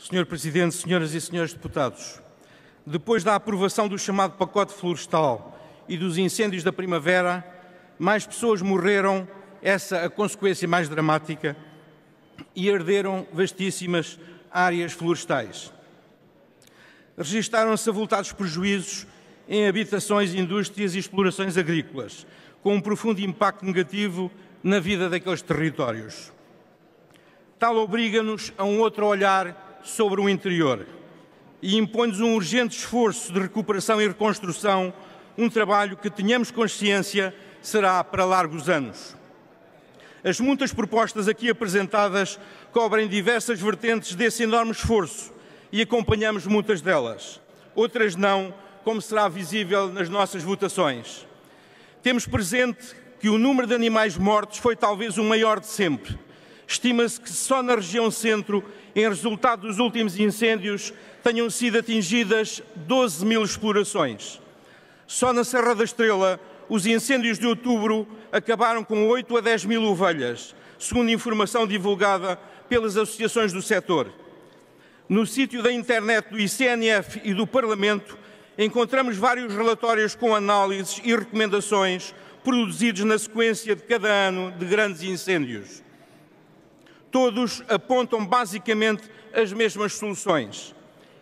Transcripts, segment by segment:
Senhor Presidente, senhoras e senhores deputados, depois da aprovação do chamado pacote florestal e dos incêndios da primavera, mais pessoas morreram, essa a consequência mais dramática, e arderam vastíssimas áreas florestais. Registaram-se avultados prejuízos em habitações, indústrias e explorações agrícolas, com um profundo impacto negativo na vida daqueles territórios. Tal obriga-nos a um outro olhar sobre o interior e impõe-nos um urgente esforço de recuperação e reconstrução, um trabalho que, tenhamos consciência, será para largos anos. As muitas propostas aqui apresentadas cobrem diversas vertentes desse enorme esforço e acompanhamos muitas delas. Outras não, como será visível nas nossas votações. Temos presente que o número de animais mortos foi talvez o maior de sempre. Estima-se que só na região centro, em resultado dos últimos incêndios, tenham sido atingidas 12 mil explorações. Só na Serra da Estrela, os incêndios de outubro acabaram com 8 a 10 mil ovelhas, segundo informação divulgada pelas associações do setor. No sítio da internet do ICNF e do Parlamento, encontramos vários relatórios com análises e recomendações produzidos na sequência de cada ano de grandes incêndios. Todos apontam basicamente as mesmas soluções.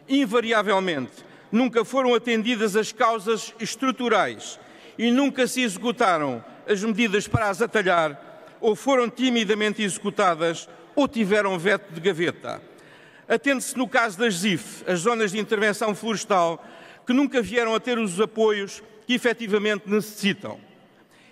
Invariavelmente, nunca foram atendidas as causas estruturais e nunca se executaram as medidas para as atalhar, ou foram timidamente executadas ou tiveram veto de gaveta. Atende-se no caso das ZIF, as Zonas de Intervenção Florestal, que nunca vieram a ter os apoios que efetivamente necessitam.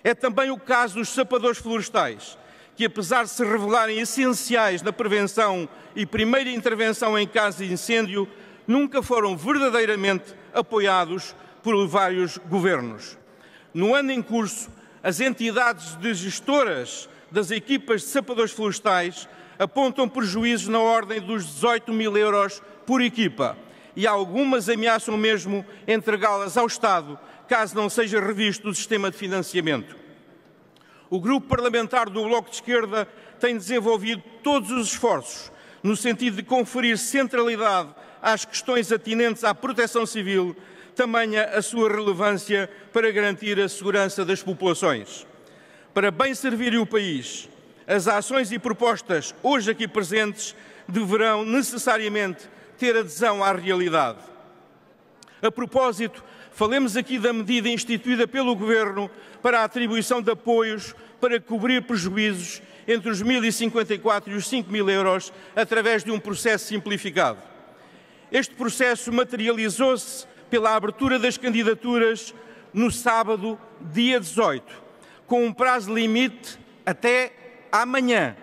É também o caso dos sapadores florestais, que apesar de se revelarem essenciais na prevenção e primeira intervenção em caso de incêndio, nunca foram verdadeiramente apoiados por vários governos. No ano em curso, as entidades de gestoras das equipas de sapadores florestais apontam prejuízos na ordem dos 18 mil euros por equipa e algumas ameaçam mesmo entregá-las ao Estado, caso não seja revisto o sistema de financiamento. O Grupo Parlamentar do Bloco de Esquerda tem desenvolvido todos os esforços no sentido de conferir centralidade às questões atinentes à proteção civil, tamanha a sua relevância para garantir a segurança das populações. Para bem servir o país, as ações e propostas hoje aqui presentes deverão necessariamente ter adesão à realidade. A propósito, falemos aqui da medida instituída pelo Governo para a atribuição de apoios para cobrir prejuízos entre os 1.054 e os 5.000 euros através de um processo simplificado. Este processo materializou-se pela abertura das candidaturas no sábado, dia 18, com um prazo limite até amanhã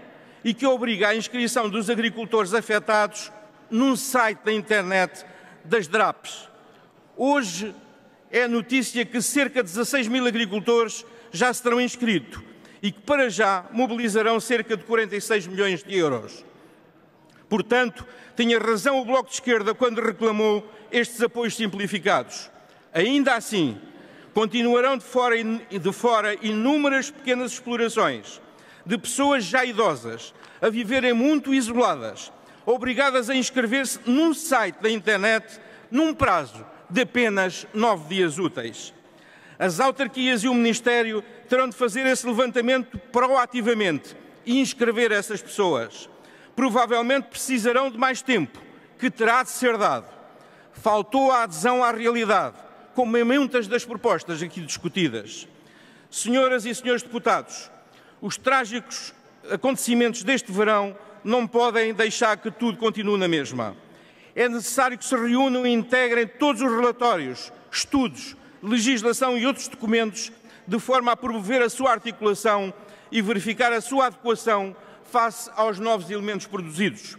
e que obriga à inscrição dos agricultores afetados num site da internet das DRAPs. Hoje é notícia que cerca de 16 mil agricultores já se terão inscrito e que para já mobilizarão cerca de 46 milhões de euros. Portanto, tinha razão o Bloco de Esquerda quando reclamou estes apoios simplificados. Ainda assim, continuarão de fora inúmeras pequenas explorações de pessoas já idosas a viverem muito isoladas, obrigadas a inscrever-se num site da internet num prazo de apenas 9 dias úteis. As autarquias e o Ministério terão de fazer esse levantamento proativamente e inscrever essas pessoas. Provavelmente precisarão de mais tempo, que terá de ser dado. Faltou a adesão à realidade, como em muitas das propostas aqui discutidas. Senhoras e senhores deputados, os trágicos acontecimentos deste verão não podem deixar que tudo continue na mesma. É necessário que se reúnam e integrem todos os relatórios, estudos, legislação e outros documentos, de forma a promover a sua articulação e verificar a sua adequação face aos novos elementos produzidos.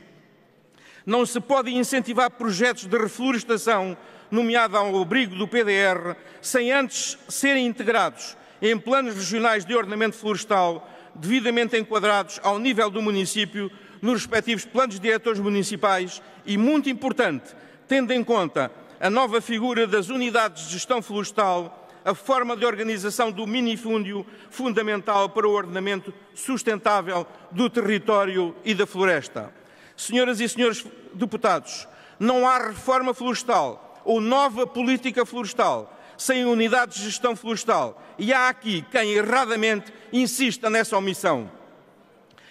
Não se pode incentivar projetos de reflorestação, nomeado ao abrigo do PDR, sem antes serem integrados em planos regionais de ordenamento florestal, devidamente enquadrados ao nível do município, nos respectivos planos diretores municipais e, muito importante, tendo em conta a nova figura das unidades de gestão florestal, a forma de organização do minifúndio fundamental para o ordenamento sustentável do território e da floresta. Senhoras e senhores deputados, não há reforma florestal ou nova política florestal sem unidade de gestão florestal, e há aqui quem erradamente insista nessa omissão.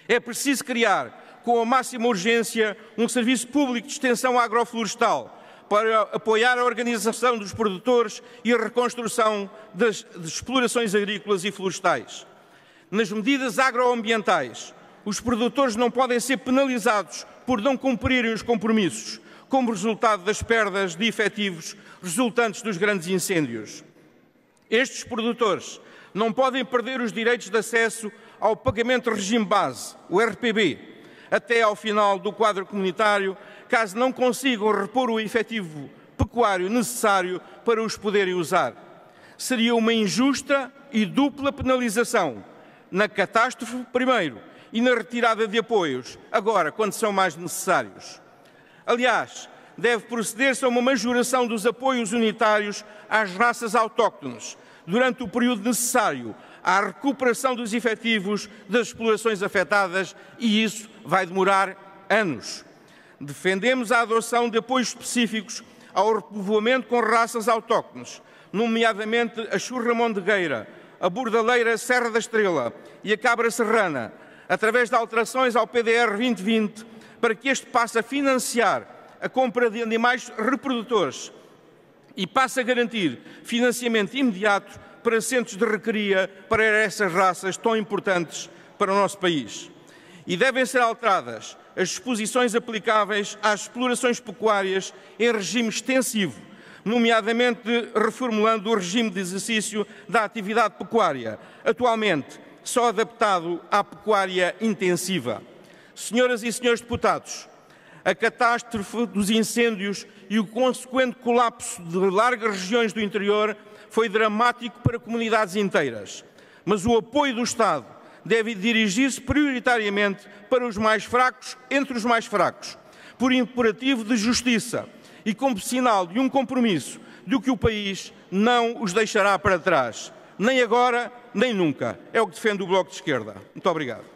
É preciso criar, com a máxima urgência, um serviço público de extensão agroflorestal para apoiar a organização dos produtores e a reconstrução das explorações agrícolas e florestais. Nas medidas agroambientais, os produtores não podem ser penalizados por não cumprirem os compromissos, como resultado das perdas de efetivos resultantes dos grandes incêndios. Estes produtores não podem perder os direitos de acesso ao pagamento de regime base, o RPB, até ao final do quadro comunitário, caso não consigam repor o efetivo pecuário necessário para os poderem usar. Seria uma injusta e dupla penalização, na catástrofe primeiro e na retirada de apoios, agora, quando são mais necessários. Aliás, deve proceder-se a uma majoração dos apoios unitários às raças autóctones, durante o período necessário à recuperação dos efetivos das explorações afetadas, e isso vai demorar anos. Defendemos a adoção de apoios específicos ao repovoamento com raças autóctones, nomeadamente a churra-mondegueira, a bordaleira Serra da Estrela e a cabra serrana, através de alterações ao PDR 2020, para que este passe a financiar a compra de animais reprodutores e passe a garantir financiamento imediato para centros de recria para essas raças tão importantes para o nosso país. E devem ser alteradas as disposições aplicáveis às explorações pecuárias em regime extensivo, nomeadamente reformulando o regime de exercício da atividade pecuária, atualmente só adaptado à pecuária intensiva. Senhoras e senhores deputados, a catástrofe dos incêndios e o consequente colapso de largas regiões do interior foi dramático para comunidades inteiras, mas o apoio do Estado deve dirigir-se prioritariamente para os mais fracos entre os mais fracos, por imperativo de justiça e como sinal de um compromisso de que o país não os deixará para trás, nem agora, nem nunca. É o que defende o Bloco de Esquerda. Muito obrigado.